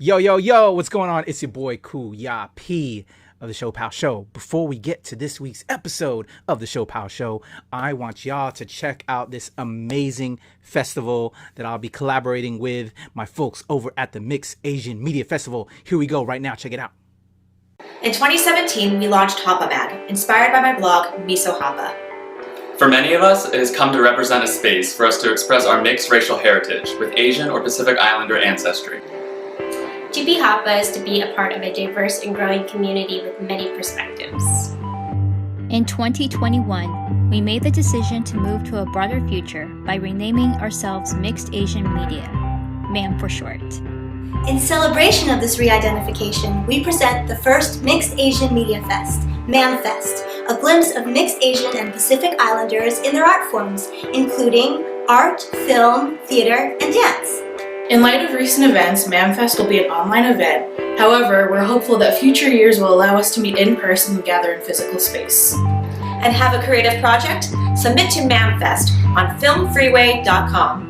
Yo, yo, yo, what's going on? It's your boy Cool Ya P of the ShoPowSho. Before we get to this week's episode of the ShoPowSho, I want y'all to check out this amazing festival that I'll be collaborating with my folks over at the Mixed Asian Media Festival. Here we go right now. Check it out. In 2017, we launched Hapa Mag, inspired by my blog, Miso Hapa. For many of us, it has come to represent a space for us to express our mixed racial heritage with Asian or Pacific Islander ancestry. To be Hapa is to be a part of a diverse and growing community with many perspectives. In 2021, we made the decision to move to a broader future by renaming ourselves Mixed Asian Media, MAM for short. In celebration of this re-identification, we present the first Mixed Asian Media Fest, MAM Fest, a glimpse of Mixed Asian and Pacific Islanders in their art forms, including art, film, theater, and dance. In light of recent events, MAMFest will be an online event. However, we're hopeful that future years will allow us to meet in person and gather in physical space. And have a creative project? Submit to MAMFest on filmfreeway.com.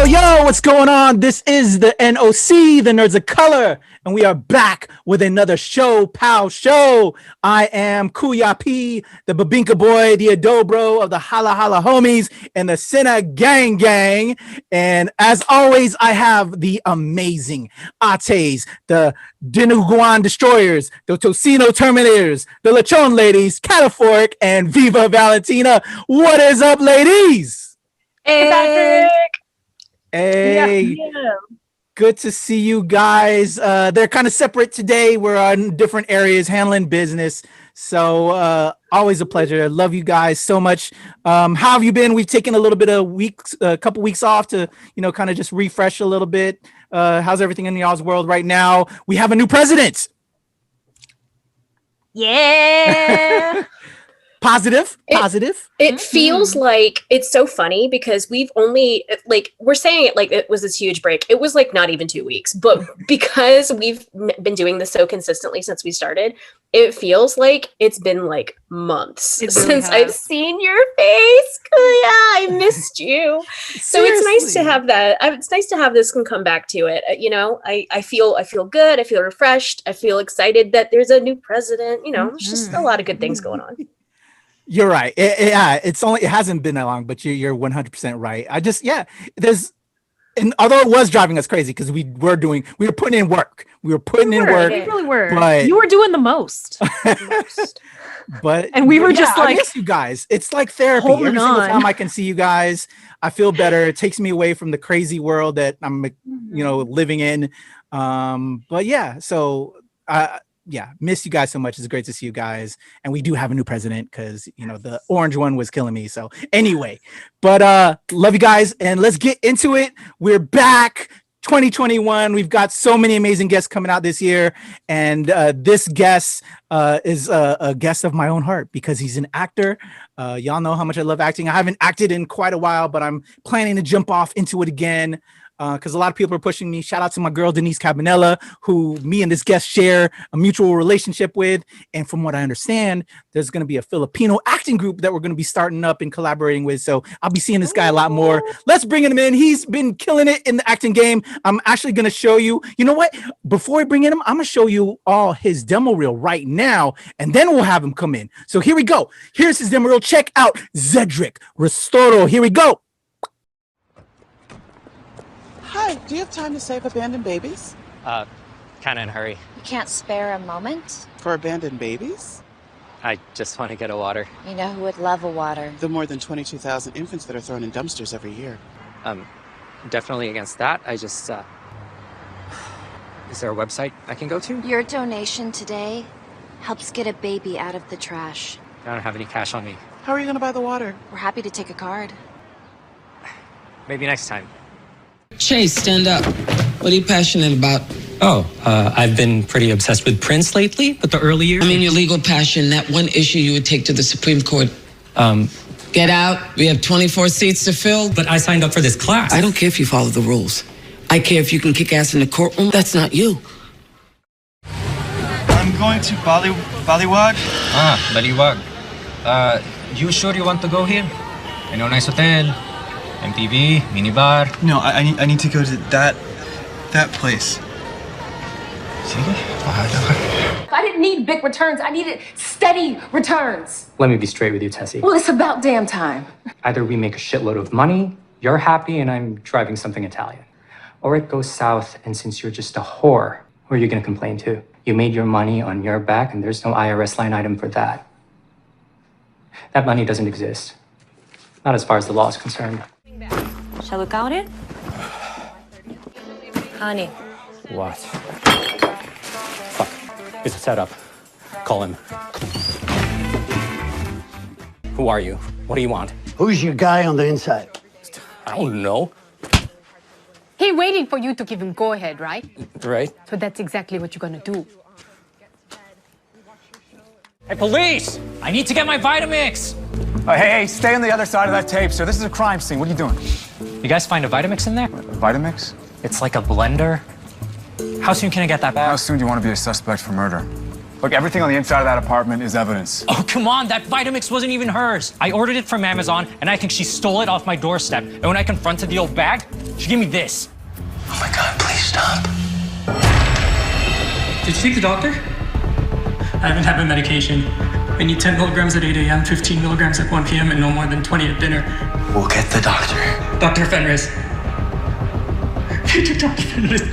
Yo, what's going on? This is the NOC, the Nerds of Color, and we are back with another ShoPowSho. I am Kuya P, the Babinka Boy, the Adobro of the Hala Hala Homies, and the Sina Gang Gang. And as always, I have the amazing Ates, the Dinuguan Destroyers, the Tocino Terminators, the Lechon Ladies, Kataphorric, and Viva Valentina. What is up, ladies? Hey, Patrick. Hey, yeah. Good to see you guys. They're kind of separate today. We're on different areas handling business. So always a pleasure. Love you guys so much. How have you been? We've taken a little bit of a couple weeks off to, kind of just refresh a little bit. How's everything in y'all's world right now? We have a new president. Yeah. Positive. It feels like it's so funny because we've only we're saying it like it was this huge break. It was like not even 2 weeks, but because we've been doing this so consistently since we started, it feels like it's been like months since I've seen your face. Kuya, I missed you. So it's nice to have that. It's nice to have this and come back to it. I feel good. I feel refreshed. I feel excited that there's a new president. There's just a lot of good things going on. You're right. It hasn't been that long, but you're 100% right. And although it was driving us crazy because we were putting in work. We really were. But you were doing the most. And we were just like, I miss you guys. It's like therapy. Every single time I can see you guys, I feel better. It takes me away from the crazy world that I'm, living in. But yeah, so yeah, miss you guys so much. It's great to see you guys. And we do have a new president because, you know, the orange one was killing me. So anyway, but love you guys. And let's get into it. We're back. 2021. We've got so many amazing guests coming out this year. And this guest is a guest of my own heart because he's an actor. Y'all know how much I love acting. I haven't acted in quite a while, but I'm planning to jump off into it again. Because a lot of people are pushing me. Shout out to my girl, Denise Cabanella, who me and this guest share a mutual relationship with. And from what I understand, there's going to be a Filipino acting group that we're going to be starting up and collaborating with. So I'll be seeing this guy a lot more. Let's bring him in. He's been killing it in the acting game. I'm actually going to show you. You know what? Before I bring in him, I'm going to show you all his demo reel right now. And then we'll have him come in. So here we go. Here's his demo reel. Check out Zedrick Restauro. Here we go. Hi, do you have time to save abandoned babies? Kinda in a hurry. You can't spare a moment? For abandoned babies? I just want to get a water. You know who would love a water? The more than 22,000 infants that are thrown in dumpsters every year. Definitely against that. I just, is there a website I can go to? Your donation today helps get a baby out of the trash. I don't have any cash on me. How are you gonna buy the water? We're happy to take a card. Maybe next time. Chase, stand up. What are you passionate about? I've been pretty obsessed with Prince lately, but the early years... I mean your legal passion, that one issue you would take to the Supreme Court. Get out. We have 24 seats to fill. But I signed up for this class. I don't care if you follow the rules. I care if you can kick ass in the courtroom. That's not you. I'm going to Baliwag. Baliwag. You sure you want to go here? I know, nice hotel, MTV, minibar. No, I need to go to that place. I didn't need big returns. I needed steady returns. Let me be straight with you, Tessie. Well, it's about damn time. Either we make a shitload of money, you're happy, and I'm driving something Italian. Or it goes south, and since you're just a whore, who are you gonna complain to? You made your money on your back, and there's no IRS line item for that. That money doesn't exist. Not as far as the law is concerned. Shall we count it? Honey. What? Fuck. It's a setup. Call him. Who are you? What do you want? Who's your guy on the inside? I don't know. He waiting for you to give him go ahead, right? Right? So that's exactly what you're gonna do. Hey, police! I need to get my Vitamix! Hey, stay on the other side of that tape, sir. This is a crime scene. What are you doing? You guys find a Vitamix in there? Vitamix? It's like a blender. How soon can I get that back? How soon do you want to be a suspect for murder? Look, everything on the inside of that apartment is evidence. Oh, come on, that Vitamix wasn't even hers. I ordered it from Amazon, and I think she stole it off my doorstep. And when I confronted the old bag, she gave me this. Oh my God, please stop. Did you take the doctor? I haven't had my medication. I need 10 milligrams at 8 a.m., 15 milligrams at 1 p.m., and no more than 20 at dinner. We'll get the doctor. Dr. Fenris. Dr. Fenris.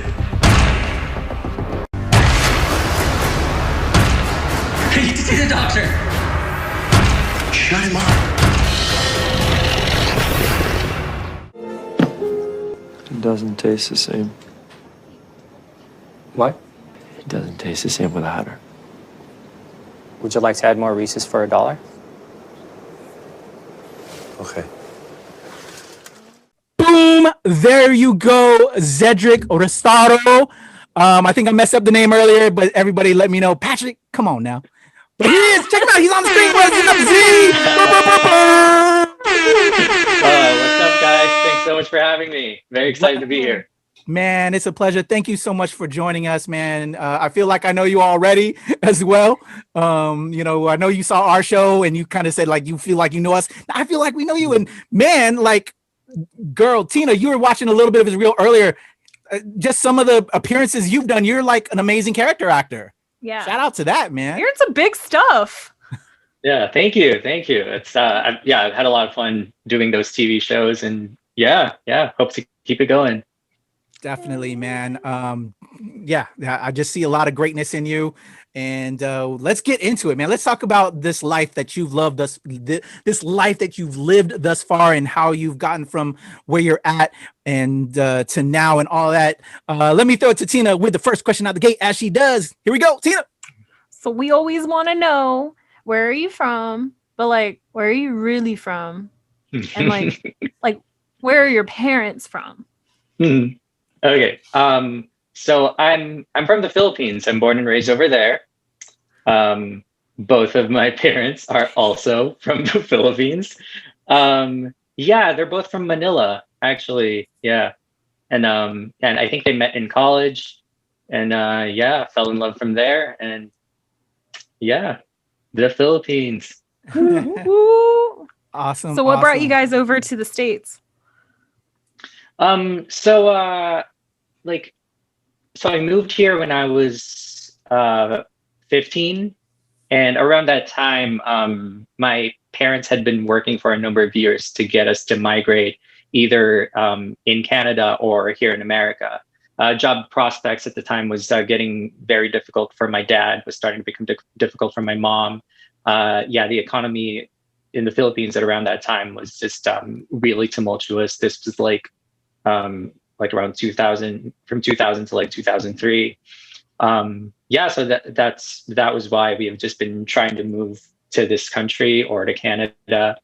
I need to see the doctor. Shut him up. It doesn't taste the same. What? It doesn't taste the same without her. Would you like to add more Reese's for $1? Okay. Boom! There you go, Zedrick Restauro. I think I messed up the name earlier, but everybody let me know. Patrick, come on now. But he is. Check him out. He's on the screen. What's up, Z? What's up, guys? Thanks so much for having me. Very excited to be here. Man, it's a pleasure. Thank you so much for joining us, man. I feel like I know you already as well. You know, I know you saw our show and you kind of said like you feel like you know us. I feel like we know you. And man, like, girl, Tina, you were watching a little bit of his reel earlier. Just some of the appearances you've done. You're like an amazing character actor. Yeah. Shout out to that, man. You're in some big stuff. Yeah, thank you. It's I've had a lot of fun doing those TV shows, and yeah, hope to keep it going. Definitely, man. Yeah, I just see a lot of greatness in you. And let's get into it, man. Let's talk about this life that you've loved this life that you've lived thus far and how you've gotten from where you're at and to now and all that. Let me throw it to Tina with the first question out the gate as she does. Here we go, Tina. So we always want to know, where are you from? But like, where are you really from? And like where are your parents from? Okay. So I'm from the Philippines. I'm born and raised over there. Both of my parents are also from the Philippines. Yeah, they're both from Manila, actually. Yeah. And I think they met in college, and yeah, fell in love from there. And yeah, the Philippines. Awesome. So what brought you awesome. guys over to the States? So I moved here when I was 15, and around that time, my parents had been working for a number of years to get us to migrate either in Canada or here in America. Job prospects at the time was getting very difficult for my dad, was starting to become difficult for my mom. Yeah, the economy in the Philippines at around that time was just really tumultuous. This was like around 2000, from 2000 to like 2003. Yeah, so that was why we have just been trying to move to this country or to Canada.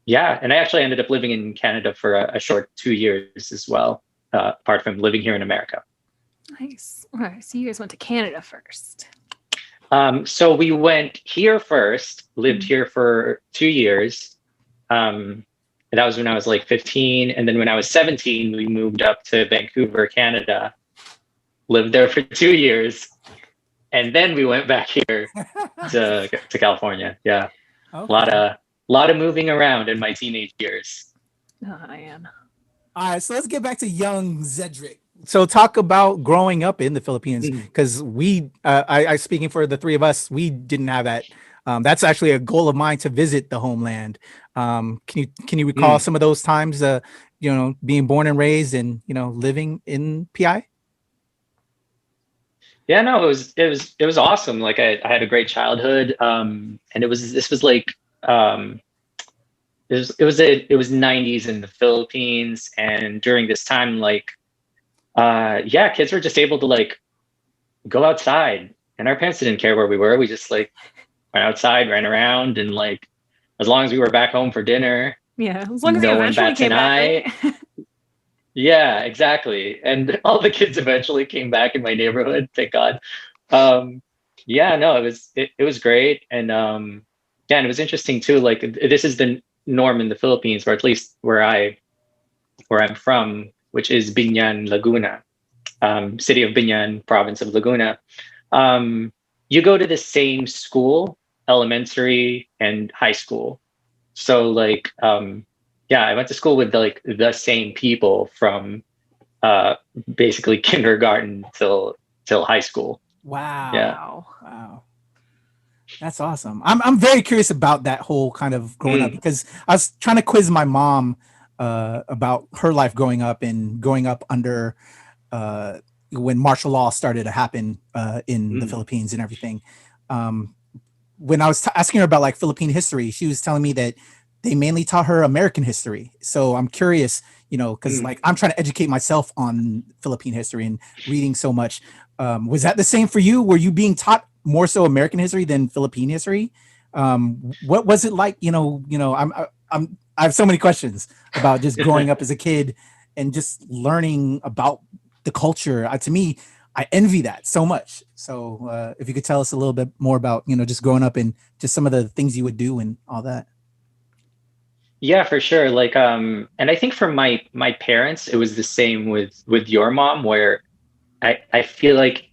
Yeah, and I actually ended up living in Canada for a short 2 years as well, apart from living here in America. Nice. All right, so you guys went to Canada first. So we went here first, lived here for 2 years. And that was when I was like 15. And then when I was 17, we moved up to Vancouver, Canada, lived there for 2 years. And then we went back here to California. Yeah. Okay. A lot of moving around in my teenage years. Oh, man. All right, so let's get back to young Zedrick. So talk about growing up in the Philippines, because I speaking for the three of us, we didn't have that. That's actually a goal of mine, to visit the homeland. Can you recall some of those times, being born and raised and living in PI? Yeah, no, it was awesome. Like I had a great childhood, and it was 90s in the Philippines, and during this time, yeah, kids were just able to like go outside, and our parents didn't care where we were. We just like went outside, ran around, and like as long as we were back home for dinner, yeah, as long as you eventually came back. Right? Yeah, exactly. And all the kids eventually came back in my neighborhood, thank God. Yeah, no, it was great. And yeah, and it was interesting too. Like this is the norm in the Philippines, or at least where I'm from, which is Binyan, Laguna, city of Binyan, province of Laguna. You go to the same school, elementary and high school. So like, yeah, I went to school with like the same people from basically kindergarten till high school. Wow. Yeah. Wow. That's awesome. I'm very curious about that whole kind of growing up, because I was trying to quiz my mom about her life growing up under when martial law started to happen in the Philippines and everything. When I was asking her about like Philippine history, she was telling me that they mainly taught her American history. So I'm curious, because like I'm trying to educate myself on Philippine history and reading so much. Was that the same for you? Were you being taught more so American history than Philippine history? What was it like? I have so many questions about just growing up as a kid and just learning about the culture. To me, I envy that so much. So if you could tell us a little bit more about, just growing up and just some of the things you would do and all that. Yeah, for sure. Like, and I think for my parents, it was the same with your mom, where I feel like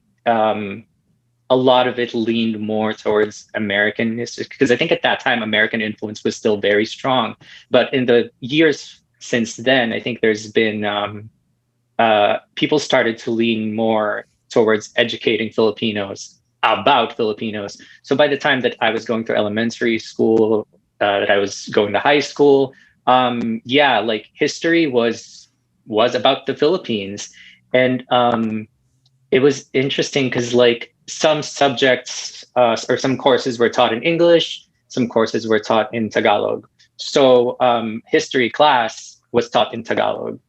a lot of it leaned more towards American history, because I think at that time American influence was still very strong. But in the years since then, I think there's been people started to lean more towards educating Filipinos about Filipinos. So by the time that I was going to elementary school, that I was going to high school, yeah, like history was about the Philippines. And it was interesting because like some subjects or some courses were taught in English, some courses were taught in Tagalog. So history class was taught in Tagalog.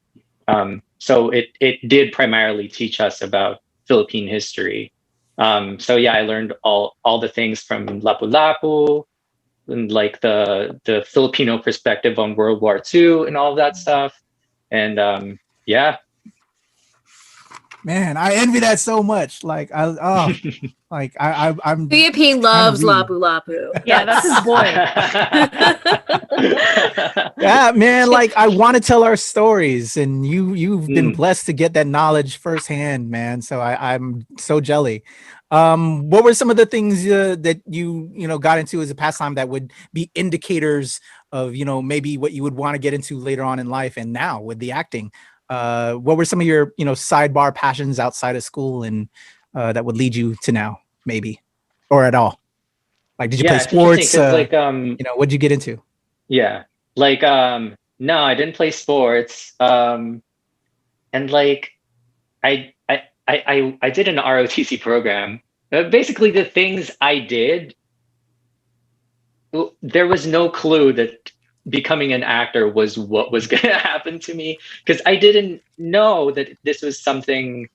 So it did primarily teach us about Philippine history. So yeah, I learned all the things from Lapu-Lapu and like the Filipino perspective on World War II and all of that stuff. And yeah. Man, I envy that so much. Like I'm VIP loves Lapu-Lapu. Yeah, that's his boy. Yeah, man, like I want to tell our stories, and you've been blessed to get that knowledge firsthand, man. So I'm so jelly. What were some of the things that you got into as a pastime that would be indicators of maybe what you would want to get into later on in life, and now with the acting? What were some of your sidebar passions outside of school, and that would lead you to now, maybe, or at all? Like, did you play sports? Like, what'd you get into? Yeah, like no, I didn't play sports. And like I did an ROTC program. Basically, the things I did, there was no clue that becoming an actor was what was going to happen to me, because I didn't know that this was something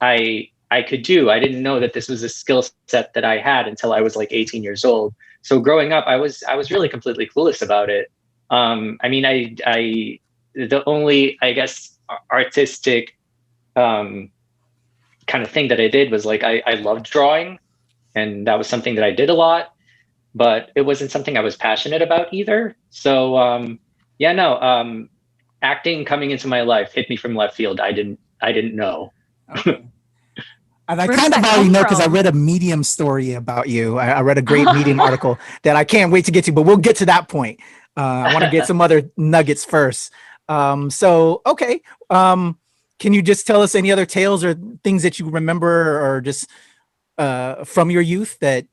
I could do. I didn't know that this was a skill set that I had until I was like 18 years old. So growing up, I was really completely clueless about it. I mean, the only, I guess, artistic kind of thing that I did was like I loved drawing, and that was something that I did a lot, but it wasn't something I was passionate about either. So yeah, no, acting coming into my life hit me from left field. I didn't know. Okay. And I kind of already know because I read a Medium story about you. I read a great Medium article that I can't wait to get to, but we'll get to that point. I want to get some other nuggets first. So, okay. Can you just tell us any other tales or things that you remember, or just from your youth that,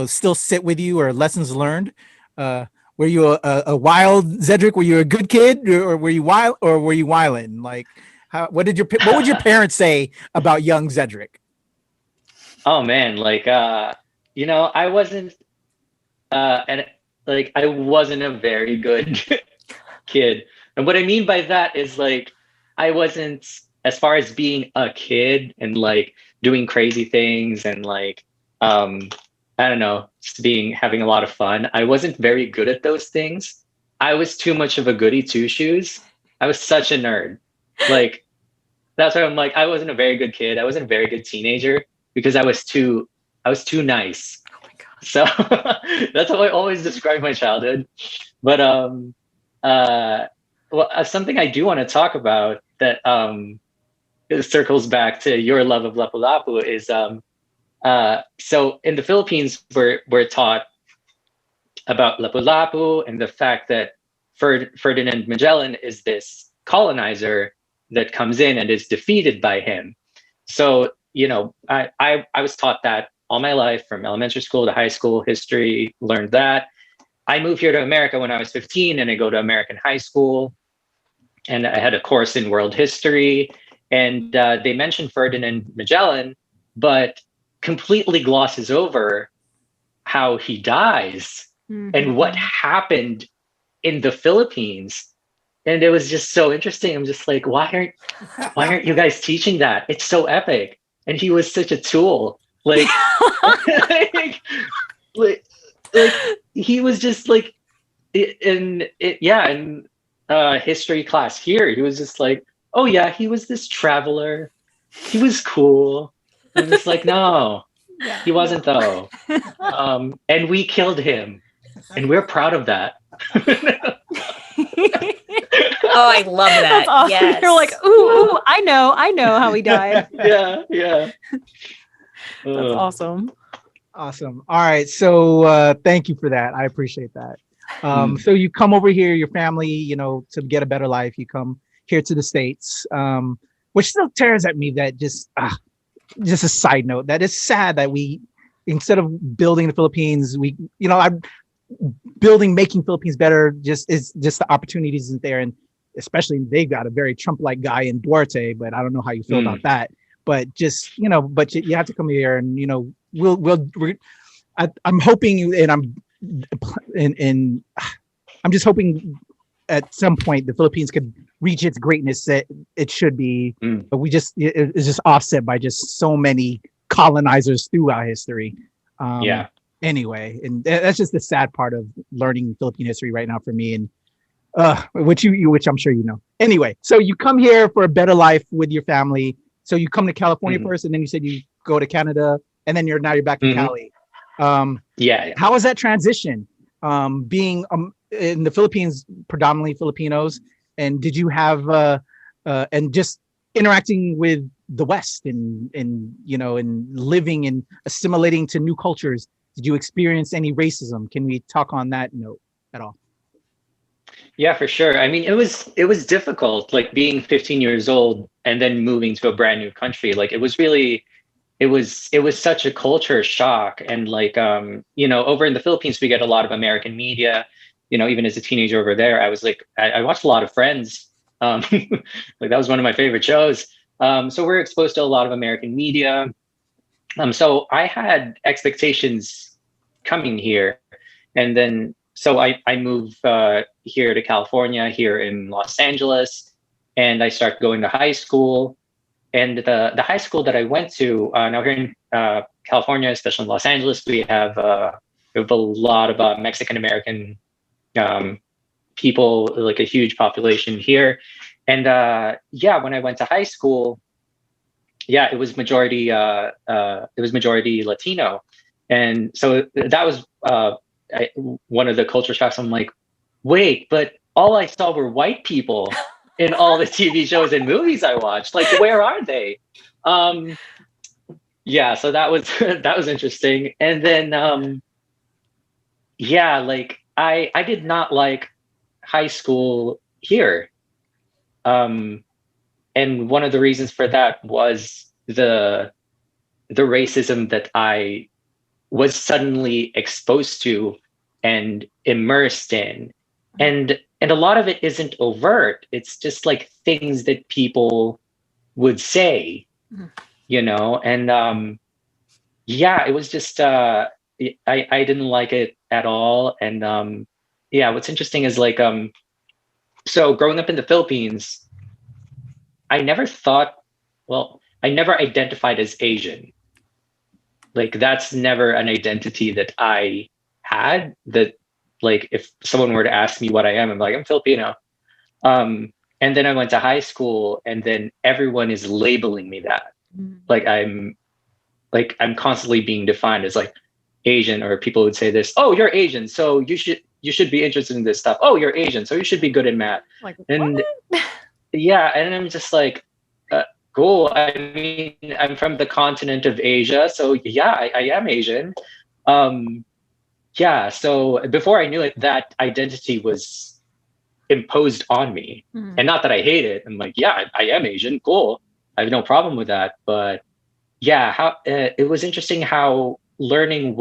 still sit with you, or lessons learned? Were you a wild Zedrick? Were you a good kid, or were you wild, or were you wildin'? Like, what would your parents say about young Zedrick? Oh man, like I wasn't I wasn't a very good kid. And what I mean by that is like I wasn't, as far as being a kid and like doing crazy things and like I don't know, just having a lot of fun. I wasn't very good at those things. I was too much of a goody two shoes. I was such a nerd. Like that's why I'm like, I wasn't a very good kid. I wasn't a very good teenager because I was too nice. Oh my God. So that's how I always describe my childhood. But something I do want to talk about that it circles back to your love of Lapu-Lapu is so in the Philippines we're taught about Lapu-Lapu and the fact that Ferdinand Magellan is this colonizer that comes in and is defeated by him. So I was taught that all my life, from elementary school to high school, history, learned that. I moved here to America when I was 15, and I go to American high school, and I had a course in world history, and they mentioned Ferdinand Magellan, but completely glosses over how he dies and what happened in the Philippines. And it was just so interesting. I'm just like, why aren't you guys teaching that? It's so epic. And he was such a tool. Like, like he was just like in history class here. He was just like, oh yeah, he was this traveler. He was cool. I'm just like, no, he wasn't though. And we killed him, and we're proud of that. Oh, I love that. That's awesome. Yes. You're like, ooh, I know how he died. Yeah. That's awesome. Awesome. All right. So thank you for that. I appreciate that. So you come over here, your family, to get a better life. You come here to the States, which still tears at me that just a side note, that it's sad that we, instead of building the Philippines, making Philippines better, just the opportunities isn't there. And especially they've got a very Trump-like guy in Duarte, but I don't know how you feel about that. But just, but you have to come here, and, I'm hoping, and I'm just hoping at some point the Philippines could reach its greatness that it should be, but it's just offset by just so many colonizers throughout history. Yeah. Anyway, and that's just the sad part of learning Philippine history right now for me, and which I'm sure you know. Anyway, so you come here for a better life with your family. So you come to California first, and then you said you go to Canada, and then you're back in Cali. Yeah. How was that transition? Being in the Philippines, predominantly Filipinos, and did you have and just interacting with the West and living and assimilating to new cultures? Did you experience any racism? Can we talk on that note at all? Yeah, for sure. I mean, it was difficult, like being 15 years old and then moving to a brand new country. Like it was such a culture shock. And like over in the Philippines, we get a lot of American media. Even as a teenager over there, I was like, I watched a lot of Friends. Like that was one of my favorite shows. So we're exposed to a lot of American media. So I had expectations coming here, and then so I moved here to California, here in Los Angeles, and I started going to high school. And the high school that I went to, now here in California, especially in Los Angeles, we have a lot of Mexican American people, like a huge population here. And when I went to high school, it was majority Latino, and so that was one of the culture shocks. I'm like, wait, but all I saw were white people in all the TV shows and movies I watched. Like, where are they? So that was that was interesting. And then like I did not like high school here. And one of the reasons for that was the racism that I was suddenly exposed to and immersed in. And a lot of it isn't overt. It's just like things that people would say, and it was just I didn't like it at all. And what's interesting is like so growing up in the Philippines, I never identified as Asian. Like that's never an identity that I had. That like if someone were to ask me what I am, I'm like, I'm Filipino. And then I went to high school, and then everyone is labeling me that. Like I'm constantly being defined as like Asian, or people would say this, oh, you're Asian, so you should be interested in this stuff. Oh, you're Asian, so you should be good in math. Like, and and I'm just like, cool. I mean, I'm from the continent of Asia, so I am Asian. So before I knew it, that identity was imposed on me. And not that I hate it. I'm like, I am Asian, cool. I have no problem with that. But it was interesting how learning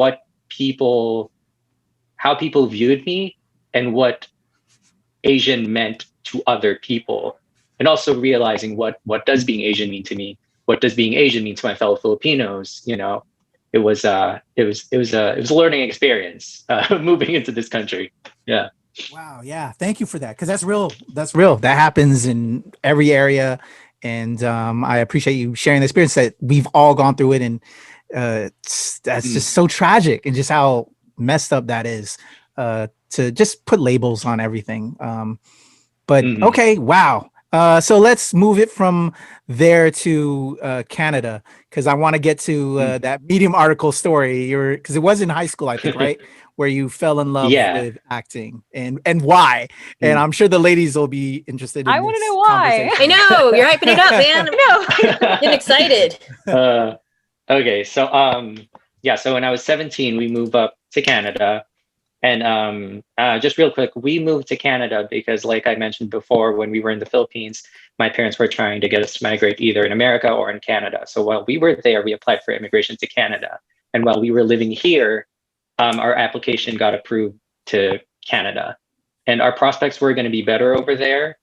how people viewed me and what Asian meant to other people, and also realizing what does being Asian mean to me, what does being Asian mean to my fellow Filipinos. It was a learning experience moving into this country. Yeah. Wow. Yeah. Thank you for that, because that's real. That's real. That happens in every area, and I appreciate you sharing the experience that we've all gone through it, and that's just so tragic, and just how messed up that is to just put labels on everything. But okay, wow. So let's move it from there to Canada, because I want to get to that Medium article story. Because it was in high school, I think, right? Where you fell in love with acting, and why. And I'm sure the ladies will be interested in I want to know why. I know, you're hyping it up, man. I know. Getting excited. Okay, so so when I was 17, we moved up to Canada. And just real quick, we moved to Canada because, like I mentioned before, when we were in the Philippines, my parents were trying to get us to migrate either in America or in Canada. So while we were there, we applied for immigration to Canada. And while we were living here, our application got approved to Canada. And our prospects were going to be better over there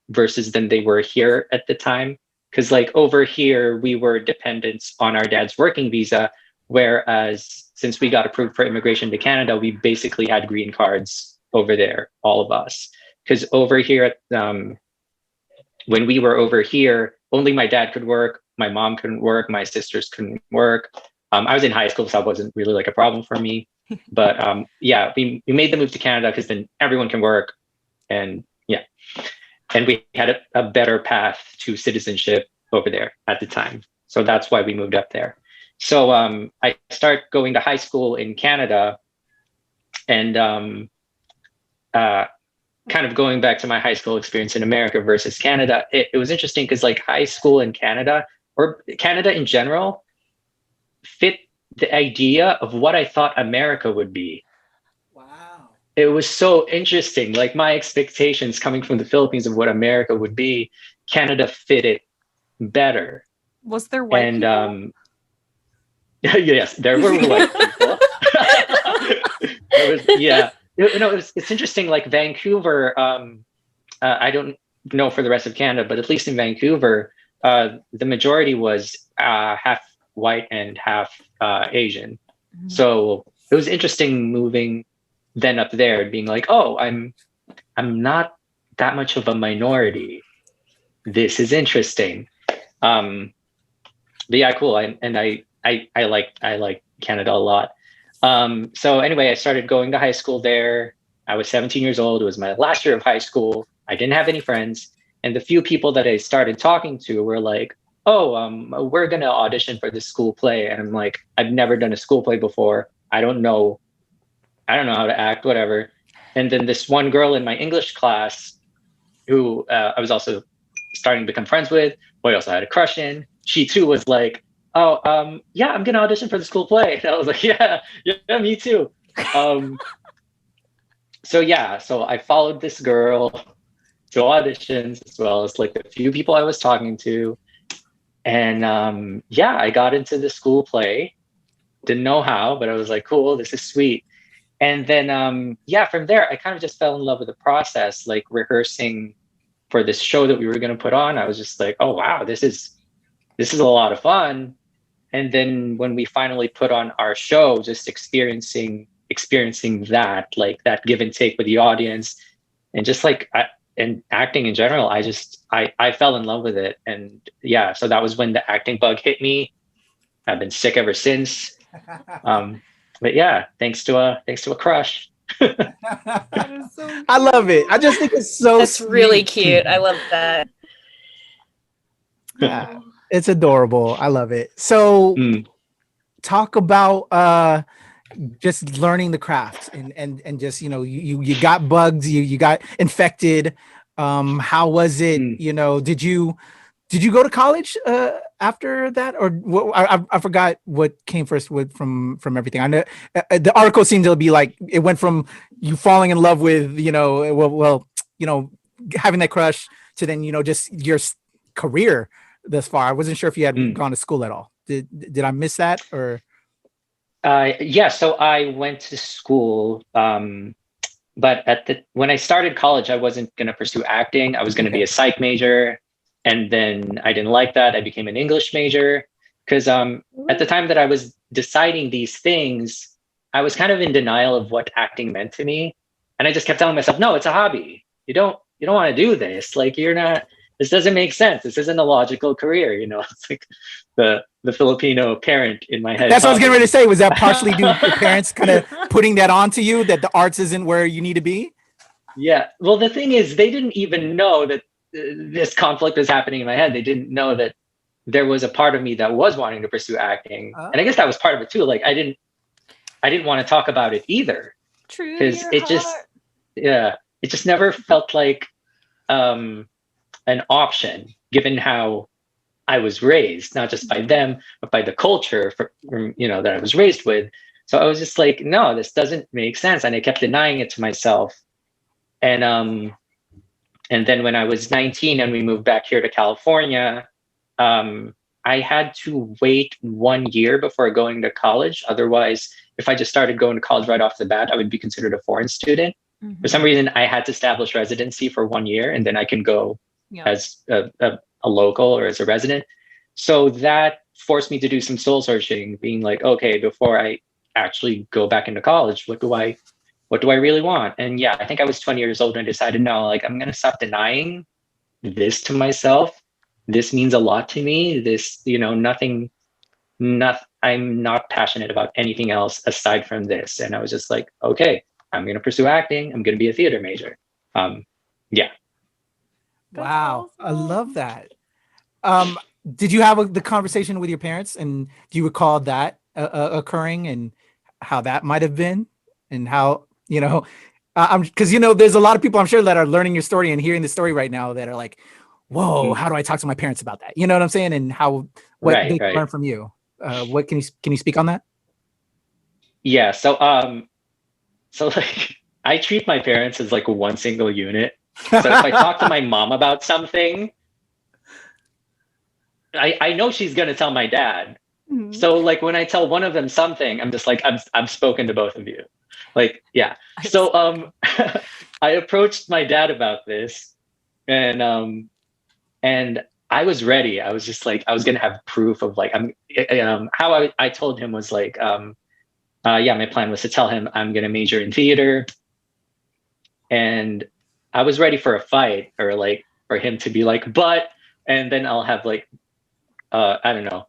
versus than they were here at the time. Because like over here, we were dependents on our dad's working visa, whereas since we got approved for immigration to Canada, we basically had green cards over there, all of us. Because over here, when we were over here, only my dad could work, my mom couldn't work, my sisters couldn't work. I was in high school, so that wasn't really like a problem for me. But yeah, we made the move to Canada because then everyone can work, and yeah, and we had a better path to citizenship over there at the time. So that's why we moved up there. So I start going to high school in Canada, and kind of going back to my high school experience in America versus Canada, it was interesting because like high school in Canada, or Canada in general, fit the idea of what I thought America would be. Wow. It was so interesting. Like my expectations coming from the Philippines of what America would be, Canada fit it better. Was there white people? Yes, there were white people. Yeah. It's interesting, like Vancouver, I don't know for the rest of Canada, but at least in Vancouver, the majority was half white and half Asian. Mm-hmm. So it was interesting moving then up there and being like, oh, I'm not that much of a minority. This is interesting. But yeah, cool. I like Canada a lot. So anyway, I started going to high school there. I was 17 years old. It was my last year of high school. I didn't have any friends. And the few people that I started talking to were like, oh, we're going to audition for this school play. And I'm like, I've never done a school play before. I don't know how to act, whatever. And then this one girl in my English class who I was also starting to become friends with, who I also had a crush in, she too was like, oh, yeah, I'm gonna audition for the school play. And I was like, yeah, me too. So I followed this girl to auditions as well as like the few people I was talking to. And I got into the school play. Didn't know how, but I was like, cool, this is sweet. And then, from there, I kind of just fell in love with the process, like rehearsing for this show that we were going to put on. I was just like, oh, wow, this is a lot of fun. And then when we finally put on our show, just experiencing that, like that give and take with the audience, and just like and acting in general, I fell in love with it. And yeah, so that was when the acting bug hit me. I've been sick ever since. But yeah, thanks to a crush. I love it. I just think it's so That's sweet. really cute. I love that. Yeah, it's adorable. I love it. So talk about just learning the craft and just, you got bugs, you got infected. How was it? Did you go to college after that, or I forgot what came first from everything. I know the article seemed to be like it went from you falling in love with having that crush to then just your career thus far. I wasn't sure if you had gone to school at all. Did I miss that or? So I went to school, but when I started college, I wasn't going to pursue acting. I was going to be a psych major. And then I didn't like that. I became an English major because at the time that I was deciding these things, I was kind of in denial of what acting meant to me. And I just kept telling myself, no, it's a hobby. You don't want to do this. Like, this doesn't make sense. This isn't a logical career. It's like the Filipino parent in my head. That's what I was getting ready to say. Was that partially due to your parents kind of putting that onto you, that the arts isn't where you need to be? Yeah. Well, the thing is, they didn't even know that this conflict was happening in my head. They didn't know that there was a part of me that was wanting to pursue acting. Oh. And I guess that was part of it too. Like I didn't want to talk about it either. True. Because it just never felt like an option given how I was raised, not just by them, but by the culture that I was raised with. So I was just like, no, this doesn't make sense. And I kept denying it to myself. And then when I was 19 and we moved back here to California, I had to wait 1 year before going to college. Otherwise, if I just started going to college right off the bat, I would be considered a foreign student. Mm-hmm. For some reason, I had to establish residency for 1 year, and then I can go as a local or as a resident. So that forced me to do some soul searching, being like, okay, before I actually go back into college, what do I really want? And yeah, I think I was 20 years old and I decided, no, like I'm going to stop denying this to myself this means a lot to me. This, I'm not passionate about anything else aside from this. And I was just like, okay, I'm going to pursue acting. I'm going to be a theater major. Yeah. Wow, I love that. Did you have the conversation with your parents, and do you recall that occurring, and how that might have been, and how, because there's a lot of people I'm sure that are learning your story and hearing the story right now that are like, whoa, how do I talk to my parents about that? You know what I'm saying? And what they learn from you. What can you speak on that? Yeah. So like, I treat my parents as like one single unit. So if I talk to my mom about something, I know she's going to tell my dad. Mm-hmm. So like when I tell one of them something, I'm just like, I've spoken to both of you. Like, yeah. So I approached my dad about this, and I was ready. I was just like, I was going to have proof of like, how I told him was like, my plan was to tell him I'm going to major in theater. And I was ready for a fight, or like for him to be like, but, and then I'll have like, I don't know.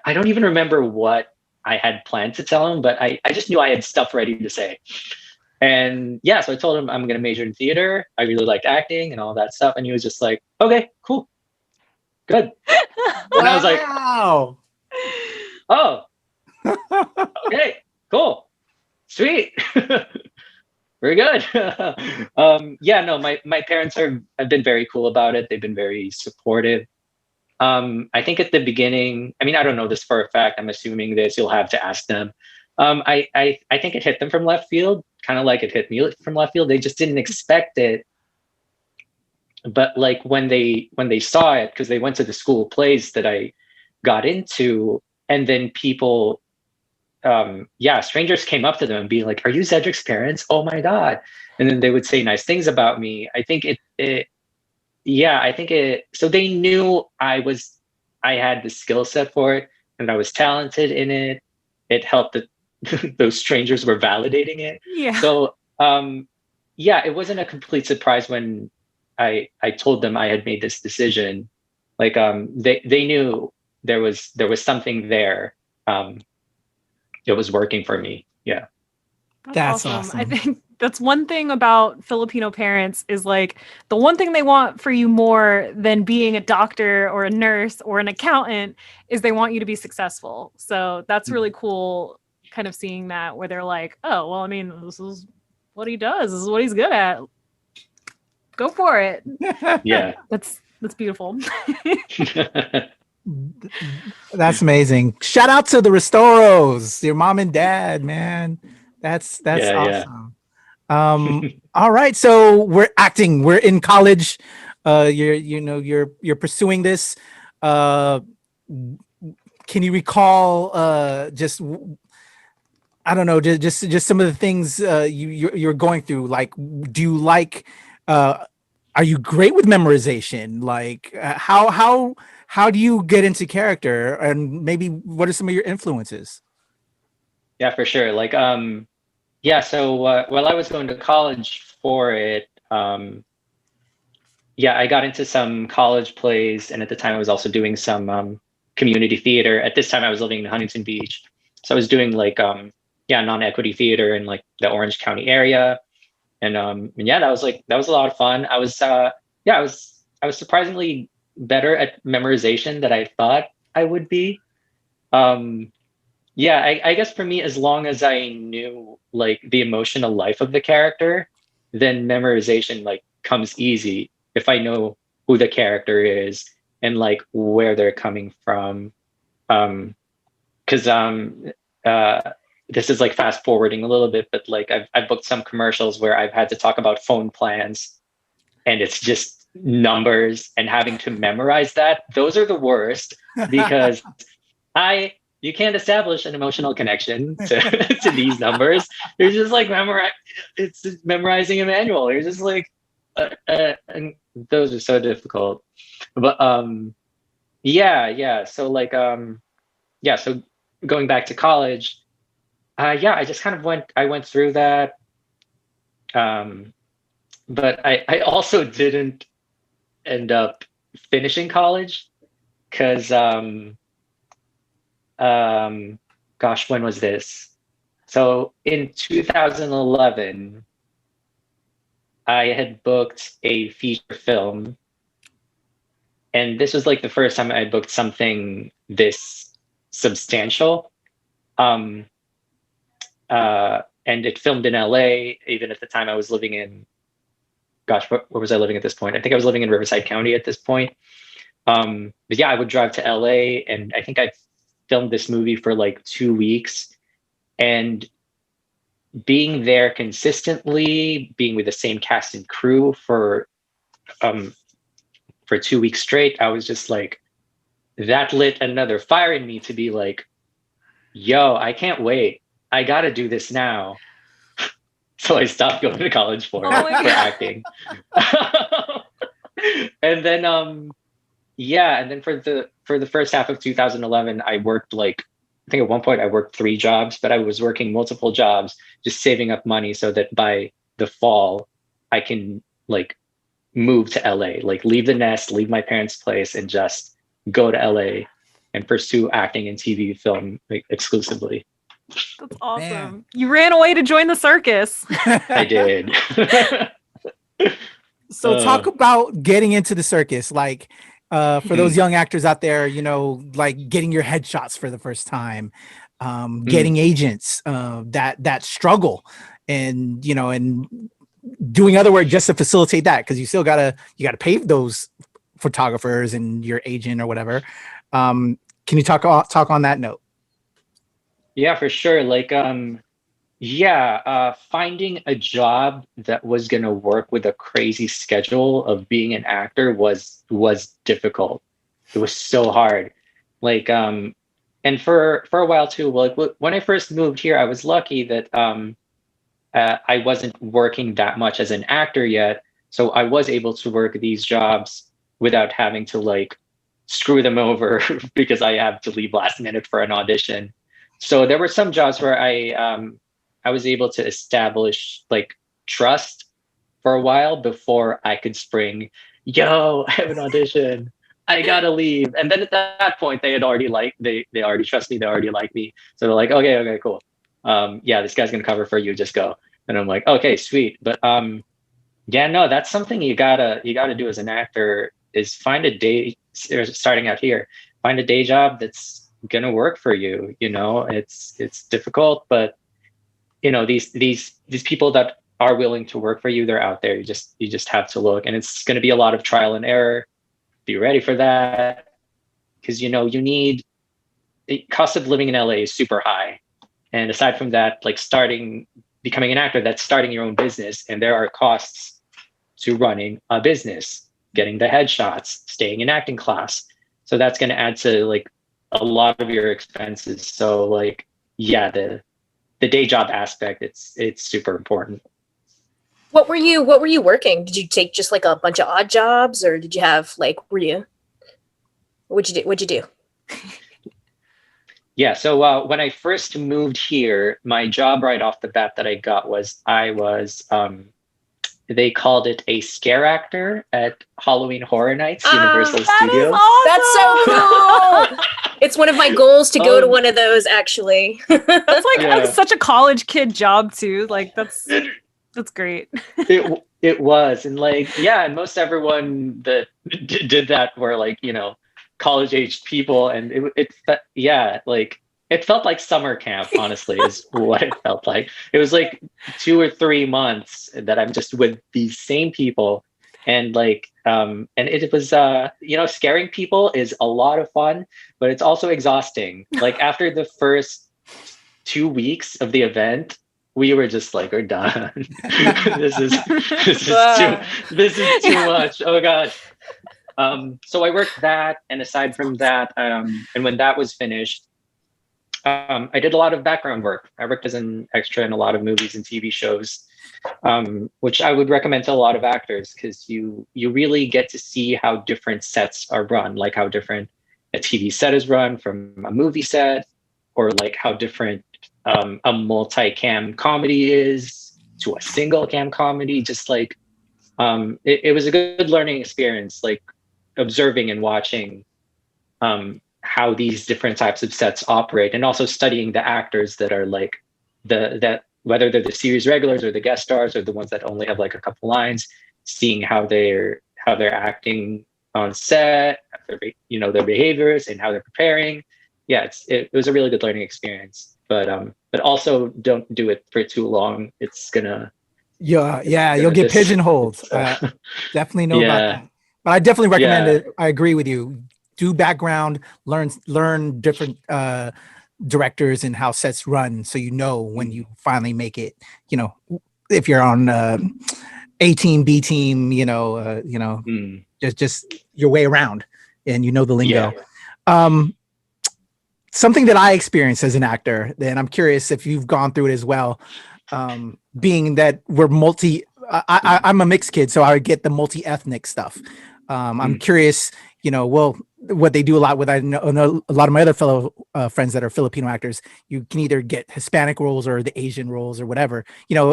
I don't even remember what I had planned to tell him, but I just knew I had stuff ready to say. And yeah, so I told him I'm going to major in theater. I really liked acting and all that stuff. And he was just like, okay, cool. Good. And I was like, wow. Oh, okay, cool. Sweet. Very good. My parents have been very cool about it. They've been very supportive. I think at the beginning, I mean, I don't know this for a fact. I'm assuming this. You'll have to ask them. I think it hit them from left field, kind of like it hit me from left field. They just didn't expect it. But like when they saw it, because they went to the school plays that I got into, and then people, strangers came up to them and be like, "Are you Zedrick's parents? Oh my God!" And then they would say nice things about me. I think so they knew I had the skill set for it, and I was talented in it. It helped that those strangers were validating it. Yeah. So, it wasn't a complete surprise when I told them I had made this decision. Like, they knew there was something there. It was working for me. Yeah. That's awesome. I think that's one thing about Filipino parents is like the one thing they want for you more than being a doctor or a nurse or an accountant is they want you to be successful. So that's really cool, kind of seeing that where they're like, oh, well, I mean, this is what he does. This is what he's good at. Go for it. Yeah. That's beautiful. That's amazing. Shout out to the Restauros, your mom and dad, man. That's awesome. Yeah. All right. So we're acting. We're in college. You're pursuing this. Can you recall just I don't know, just some of the things you're going through? Like, do you like? Are you great with memorization? Like, how do you get into character? And maybe what are some of your influences? Yeah, for sure. Like, so while I was going to college for it, I got into some college plays, and at the time I was also doing some community theater. At this time I was living in Huntington Beach, so I was doing like non-equity theater in like the Orange County area, and that was a lot of fun. I was surprisingly better at memorization than I thought I would be. I guess for me, as long as I knew like the emotional life of the character, then memorization like comes easy if I know who the character is and like where they're coming from. Because this is like fast forwarding a little bit, but like I've booked some commercials where I've had to talk about phone plans, and it's just numbers and having to memorize that. Those are the worst because you can't establish an emotional connection to these numbers. You're just like it's just memorizing a manual. You're just like, and those are so difficult. But So like, so going back to college, I just kind of went through that. But I also didn't end up finishing college. Because gosh, when was this? So in 2011, I had booked a feature film, and this was like the first time I had booked something this substantial. And it filmed in LA. Even at the time I was living in, gosh, where was I living at this point? I think I was living in Riverside County at this point. But yeah, I would drive to LA, and I think I filmed this movie for like 2 weeks. And being there consistently, being with the same cast and crew for 2 weeks straight, I was just like, that lit another fire in me to be like, yo, I can't wait. I gotta do this now. So I stopped going to college for acting. And then and then for the first half of 2011, I worked like, I think at one point I worked 3 jobs, but I was working multiple jobs, just saving up money so that by the fall I can like move to LA, like leave the nest, leave my parents' place, and just go to LA and pursue acting and TV film exclusively. That's awesome. Man. You ran away to join the circus. I did. So talk about getting into the circus, like for those young actors out there, you know, like getting your headshots for the first time, getting agents, that struggle, and you know, and doing other work just to facilitate that, because you still gotta pay those photographers and your agent or whatever. Can you talk on that note? Yeah, for sure. Like, finding a job that was going to work with a crazy schedule of being an actor was difficult. It was so hard. Like, and for a while too, like when I first moved here, I was lucky that I wasn't working that much as an actor yet. So I was able to work these jobs without having to like screw them over because I have to leave last minute for an audition. So there were some jobs where I was able to establish like trust for a while before I could spring, yo, I have an audition, I gotta leave. And then at that point they already trust me, they already like me. So they're like, okay, cool. This guy's gonna cover for you, just go. And I'm like, okay, sweet. But that's something you gotta do as an actor, is find a day, starting out here, find a day job that's gonna work for you. You know, it's difficult, but you know, these people that are willing to work for you, they're out there. You just have to look, and it's going to be a lot of trial and error. Be ready for that, because you know, the cost of living in LA is super high, and aside from that, like becoming an actor, that's starting your own business, and there are costs to running a business, getting the headshots, staying in acting class. So that's going to add to like a lot of your expenses. So like, yeah, the day job aspect, it's super important. What were you working? Did you take just like a bunch of odd jobs, or did you have like, what'd you do? Yeah, so when I first moved here, my job right off the bat that I got was they called it a scare actor at Halloween Horror Nights, Universal Studios. Awesome. That's so cool. It's one of my goals to go to one of those, actually. That's like such a college kid job too. Like that's great. It was, and like, yeah, and most everyone that did that were like, you know, college aged people, and it felt like summer camp, honestly, is what it felt like. It was like 2 or 3 months that I'm just with these same people. And like, and it was, you know, scaring people is a lot of fun, but it's also exhausting. Like after the first 2 weeks of the event, we were just like, we're done. This is too much. Oh God. So I worked that, and aside from that, and when that was finished, I did a lot of background work. I worked as an extra in a lot of movies and TV shows, which I would recommend to a lot of actors, because you really get to see how different sets are run, like how different a TV set is run from a movie set, or like how different a multi-cam comedy is to a single cam comedy. Just like it was a good learning experience, like observing and watching how these different types of sets operate, and also studying the actors that are like that whether they're the series regulars or the guest stars or the ones that only have like a couple lines, seeing how they're acting on set, their behaviors and how they're preparing. Yeah, it was a really good learning experience. But also don't do it for too long. It's gonna you'll get pigeonholed. Definitely know about that. But I definitely recommend it. I agree with you. Do background, learn different directors and how sets run, so you know when you finally make it. If you're on A team, B team, just your way around, and the lingo. Something that I experienced as an actor, and I'm curious if you've gone through it as well. Being that we're I'm a mixed kid, so I get the multi-ethnic stuff. I'm curious, what they do a lot with, I know a lot of my other fellow friends that are Filipino actors, you can either get Hispanic roles or the Asian roles or whatever,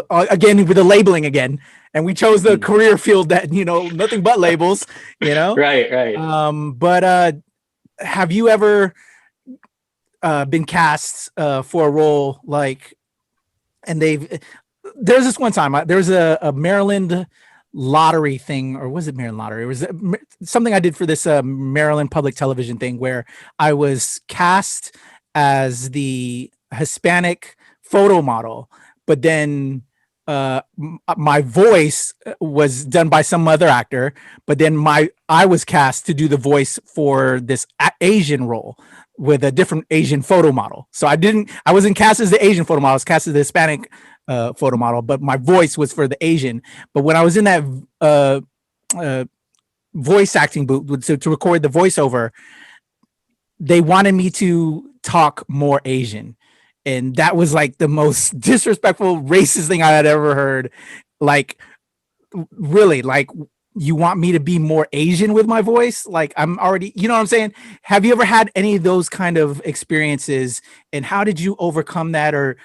again, with the labeling again. And we chose the career field that, nothing but labels, Right. But have you ever been cast for a role and there's this one time, there was a Maryland lottery thing, or was it Maryland lottery? It was something I did for this Maryland public television thing where I was cast as the Hispanic photo model, but then my voice was done by some other actor, but then I was cast to do the voice for this Asian role with a different Asian photo model. So I wasn't cast as the Asian photo model, I was cast as the Hispanic photo model, but my voice was for the Asian. But when I was in that voice acting booth to record the voiceover, they wanted me to talk more Asian. And that was like the most disrespectful, racist thing I had ever heard. Like, really, like, you want me to be more Asian with my voice? Like, I'm already, you know what I'm saying? Have you ever had any of those kind of experiences? And how did you overcome that? Or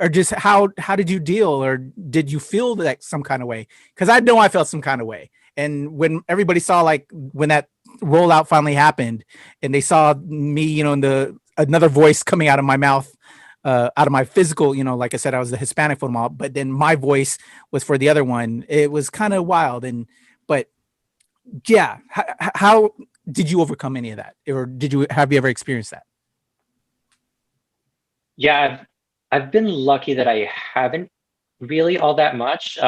just how did you deal, or did you feel that some kind of way? Because I know I felt some kind of way. And when everybody saw, like, when that rollout finally happened and they saw me, in another voice coming out of my mouth, out of my physical, like I said, I was the Hispanic photo model, but then my voice was for the other one. It was kind of wild. But yeah, how did you overcome any of that? Or have you ever experienced that? Yeah, I've been lucky that I haven't really all that much,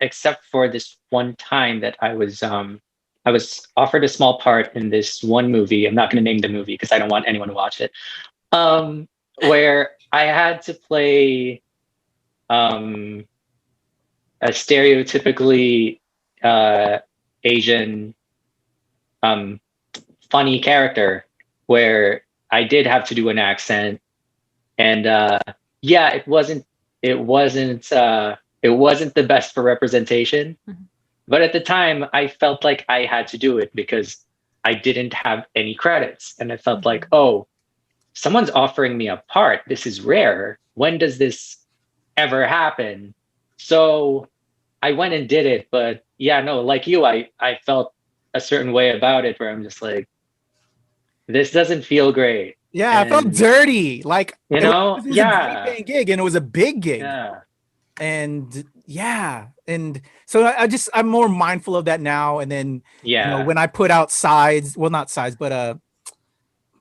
except for this one time that I was offered a small part in this one movie. I'm not going to name the movie because I don't want anyone to watch it. Where I had to play a stereotypically Asian funny character, where I did have to do an accent, and it wasn't the best for representation. Mm-hmm. But at the time, I felt like I had to do it because I didn't have any credits, and I felt like, oh, someone's offering me a part. This is rare. When does this ever happen? So I went and did it. But yeah, no, like you, I felt a certain way about it, where I'm just like, this doesn't feel great. Yeah, I felt dirty. Like, it was a great paying gig, and it was a big gig. Yeah. And so I'm more mindful of that now. And then, when I put out not sides, but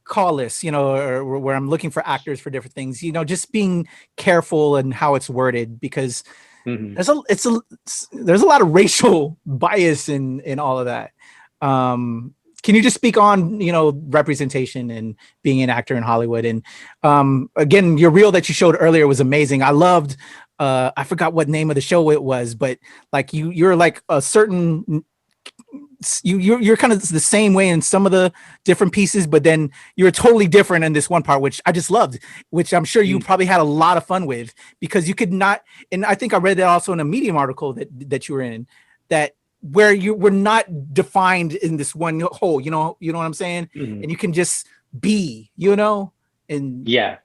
call lists, or where I'm looking for actors for different things, just being careful in how it's worded, because there's a lot of racial bias in all of that. Can you just speak on, representation and being an actor in Hollywood? And again, your reel that you showed earlier was amazing. I loved, I forgot what name of the show it was, but like you're like a certain, you're kind of the same way in some of the different pieces, but then you're totally different in this one part, which I just loved, which I'm sure you probably had a lot of fun with, because you could not, and I think I read that also in a Medium article that you were in, that where you were not defined in this one whole, you know what I'm saying? Mm-hmm. And you can just be, and yeah,